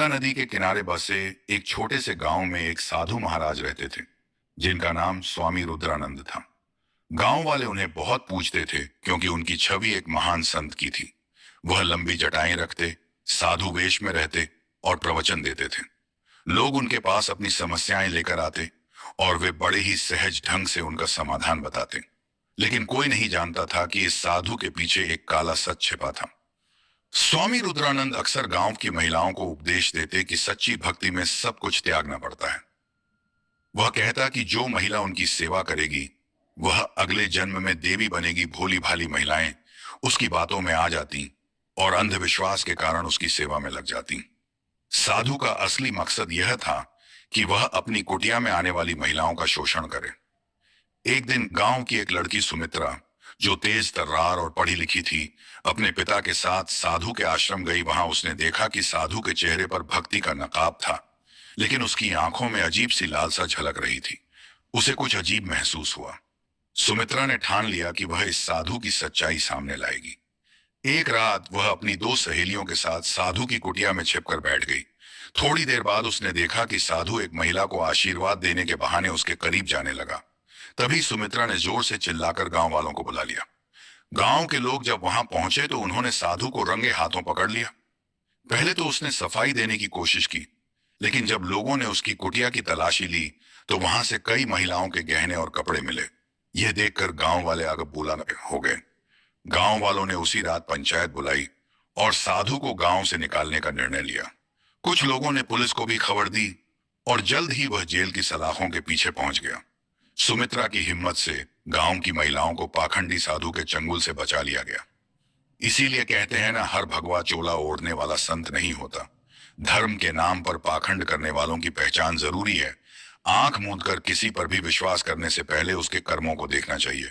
गंगा नदी के किनारे बसे एक छोटे से गांव में एक साधु महाराज रहते थे, जिनका नाम स्वामी रुद्रानंद था। गांव वाले उन्हें बहुत पूजते थे क्योंकि उनकी छवि एक महान संत की थी। वह लंबी जटाएं रखते, साधु वेश में रहते और प्रवचन देते थे। लोग उनके पास अपनी समस्याएं लेकर आते और वे बड़े ही सहज ढंग से उनका समाधान बताते। लेकिन कोई नहीं जानता था कि इस साधु के पीछे एक काला सच छिपा था। स्वामी रुद्रानंद अक्सर गांव की महिलाओं को उपदेश देते कि सच्ची भक्ति में सब कुछ त्यागना पड़ता है। वह कहता कि जो महिला उनकी सेवा करेगी वह अगले जन्म में देवी बनेगी। भोली भाली महिलाएं उसकी बातों में आ जाती और अंधविश्वास के कारण उसकी सेवा में लग जाती। साधु का असली मकसद यह था कि वह अपनी कुटिया में आने वाली महिलाओं का शोषण करे। एक दिन गांव की एक लड़की सुमित्रा, जो तेज तर्रार और पढ़ी लिखी थी, अपने पिता के साथ साधु के आश्रम गई। वहां उसने देखा कि साधु के चेहरे पर भक्ति का नकाब था, लेकिन उसकी आंखों में अजीब सी लालसा झलक रही थी। उसे कुछ अजीब महसूस हुआ। सुमित्रा ने ठान लिया कि वह इस साधु की सच्चाई सामने लाएगी। एक रात वह अपनी दो सहेलियों के साथ साधु की कुटिया में छिपकर बैठ गई। थोड़ी देर बाद उसने देखा कि साधु एक महिला को आशीर्वाद देने के बहाने उसके करीब जाने लगा। तभी सुमित्रा ने जोर से चिल्लाकर गांव वालों को बुला लिया। गांव के लोग जब वहां पहुंचे तो उन्होंने साधु को रंगे हाथों पकड़ लिया। पहले तो उसने सफाई देने की कोशिश की, लेकिन जब लोगों ने उसकी कुटिया की तलाशी ली तो वहां से कई महिलाओं के गहने और कपड़े मिले। यह देखकर गांव वाले आग बबूला हो गए। गांव वालों ने उसी रात पंचायत बुलाई और साधु को गांव से निकालने का निर्णय लिया। कुछ लोगों ने पुलिस को भी खबर दी और जल्द ही वह जेल की सलाखों के पीछे पहुंच गया। सुमित्रा की हिम्मत से गांव की महिलाओं को पाखंडी साधु के चंगुल से बचा लिया गया। इसीलिए कहते हैं ना, हर भगवा चोला ओढ़ने वाला संत नहीं होता। धर्म के नाम पर पाखंड करने वालों की पहचान जरूरी है। आंख मूंद कर किसी पर भी विश्वास करने से पहले उसके कर्मों को देखना चाहिए।